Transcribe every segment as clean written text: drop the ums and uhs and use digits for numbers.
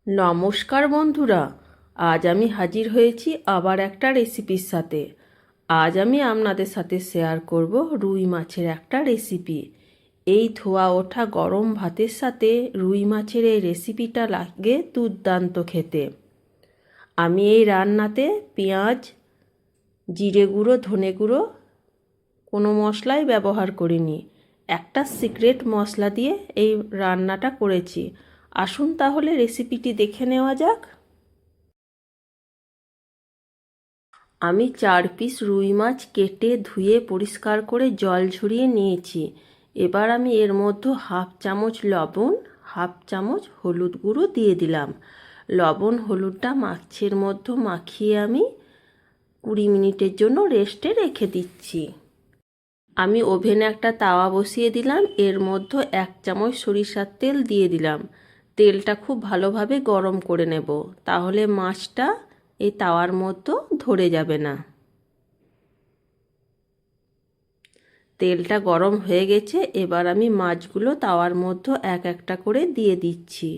নমস্কার বন্ধুরা, আজ আমি হাজির হয়েছি আবার একটা রেসিপির সাথে। আজ আমি আপনাদের সাথে শেয়ার করব রুই মাছের একটা রেসিপি। এই ধোয়া ওঠা গরম ভাতের সাথে রুই মাছের এই রেসিপিটা লাগে দুর্দান্ত খেতে। আমি এই রান্নাতে পেঁয়াজ, জিরে গুঁড়ো, ধনে গুঁড়ো কোনো মশলাই ব্যবহার করিনি। একটা সিক্রেট মশলা দিয়ে এই রান্নাটা করেছি। আসুন তাহলে রেসিপিটি দেখে নেওয়া যাক। আমি 4 পিস রুই মাছ কেটে ধুয়ে পরিষ্কার করে জল ঝরিয়ে নিয়েছি। এবার আমি এর মধ্যে হাফ চামচ লবণ, হাফ চামচ হলুদ গুঁড়ো দিয়ে দিলাম। লবণ হলুদটা মাছের মধ্যে মাখিয়ে আমি 20 মিনিটের জন্য রেস্টে রেখে দিচ্ছি। আমি ওভেনে একটা তাওয়া বসিয়ে দিলাম। এর মধ্যে 1 চামচ সরিষার তেল দিয়ে দিলাম। তেলটা খুব ভালোভাবে গরম করে নেব, তাহলে মাছটা এই তাওয়ার মধ্যে ধরে যাবে না। তেলটা গরম হয়ে গেছে, এবার আমি মাছগুলো তাওয়ার মধ্যে এক একটা করে দিয়ে দিচ্ছি।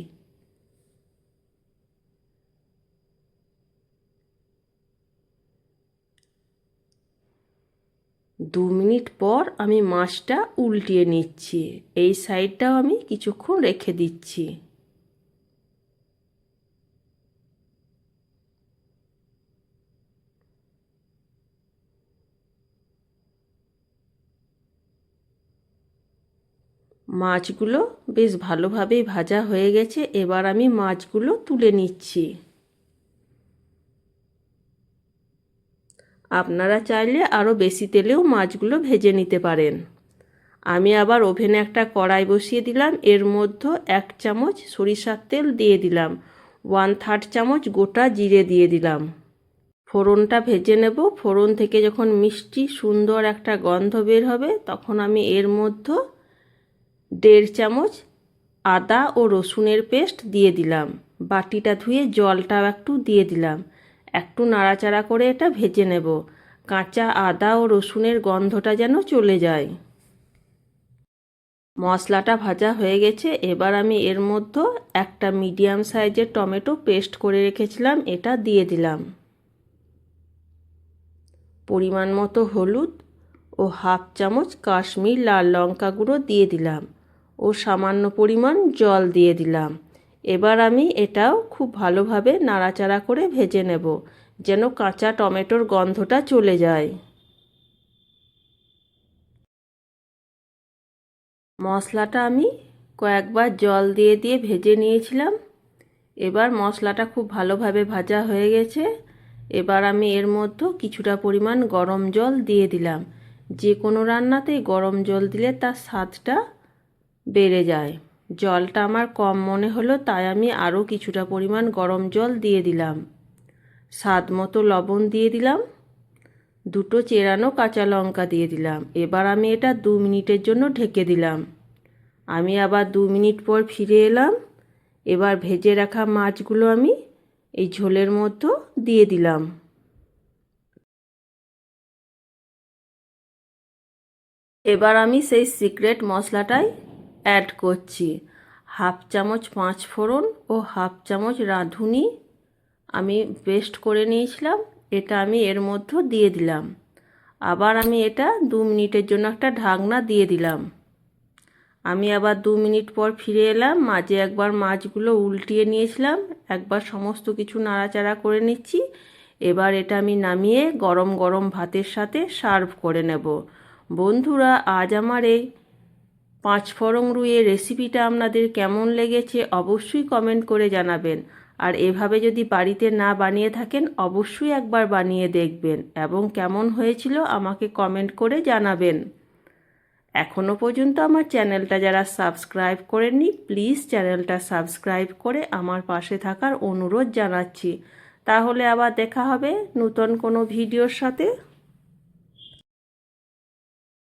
দু মিনিট পর আমি মাছটা উল্টিয়ে নিচ্ছি। এই সাইডটাও আমি কিছুক্ষণ রেখে দিচ্ছি। মাছগুলো বেশ ভালোভাবেই ভাজা হয়ে গেছে। এবার আমি মাছগুলো তুলে নিচ্ছি। আপনারা চাইলে আরও বেশি তেলেও মাছগুলো ভেজে নিতে পারেন। আমি আবার ওভেনে একটা কড়াই বসিয়ে দিলাম। এর মধ্যে 1 চামচ সরিষার তেল দিয়ে দিলাম। 1/3 চামচ গোটা জিরে দিয়ে দিলাম। ফোড়নটা ভেজে নেব। ফোড়ন থেকে যখন মিষ্টি সুন্দর একটা গন্ধ বের হবে, তখন আমি এর মধ্যে 1.5 চামচ আদা ও রসুনের পেস্ট দিয়ে দিলাম। বাটিটা ধুয়ে জলটাও একটু দিয়ে দিলাম। একটু নাড়াচাড়া করে এটা ভেজে নেব। কাঁচা আদা ও রসুনের গন্ধটা যেন চলে যায়। মশলাটা ভাজা হয়ে গেছে। এবার আমি এর মধ্যে একটা মিডিয়াম সাইজের টমেটো পেস্ট করে রেখেছিলাম, এটা দিয়ে দিলাম। পরিমাণ মতো হলুদ ও হাফ চামচ কাশ্মীর লাল লঙ্কা গুঁড়ো দিয়ে দিলাম ও সামান্য পরিমাণ জল দিয়ে দিলাম। এবার আমি এটাও খুব ভালোভাবে নাড়াচাড়া করে ভেজে নেব, যেন কাঁচা টমেটোর গন্ধটা চলে যায়। মশলাটা আমি কয়েকবার জল দিয়ে দিয়ে ভেজে নিয়েছিলাম। এবার মশলাটা খুব ভালোভাবে ভাজা হয়ে গেছে। এবার আমি এর মধ্যে কিছুটা পরিমাণ গরম জল দিয়ে দিলাম। যে কোনো রান্নাতেই গরম জল দিলে তার স্বাদটা বেড়ে যায়। জলটা আমার কম মনে হলো, তাই আমি আরও কিছুটা পরিমাণ গরম জল দিয়ে দিলাম। স্বাদ মতো লবণ দিয়ে দিলাম। 2 চেরানো কাঁচা লঙ্কা দিয়ে দিলাম। এবার আমি এটা 2 মিনিটের জন্য ঢেকে দিলাম। আমি আবার 2 মিনিট পর ফিরে এলাম। এবার ভেজে রাখা মাছগুলো আমি এই ঝোলের মধ্যে দিয়ে দিলাম। এবার আমি সেই সিক্রেট মশলাটাই অ্যাড করছি। হাফ চামচ 5 ফোড়ন ও হাফ চামচ রাঁধুনি আমি পেস্ট করে নিয়েছিলাম, এটা আমি এর মধ্যে দিয়ে দিলাম। আবার আমি এটা 2 মিনিটের জন্য একটা ঢাকনা দিয়ে দিলাম। আমি আবার 2 মিনিট পর ফিরে এলাম। মাঝে একবার মাছগুলো উল্টিয়ে নিয়েছিলাম, একবার সমস্ত কিছু নাড়াচাড়া করে নিচ্ছি। এবার এটা আমি নামিয়ে গরম গরম ভাতের সাথে সার্ভ করে নেব। বন্ধুরা, আজ আমার এই 5 ফোড়ন রুইয়ের রেসিপিটা আপনাদের কেমন লেগেছে অবশ্যই কমেন্ট করে জানাবেন। আর এভাবে যদি বাড়িতে না বানিয়ে থাকেন, অবশ্যই একবার বানিয়ে দেখবেন এবং কেমন হয়েছিল আমাকে কমেন্ট করে জানাবেন। এখনও পর্যন্ত আমার চ্যানেলটা যারা সাবস্ক্রাইব করেননি, প্লিজ চ্যানেলটা সাবস্ক্রাইব করে আমার পাশে থাকার অনুরোধ জানাচ্ছি। তাহলে আবার দেখা হবে নতুন কোনো ভিডিওর সাথে।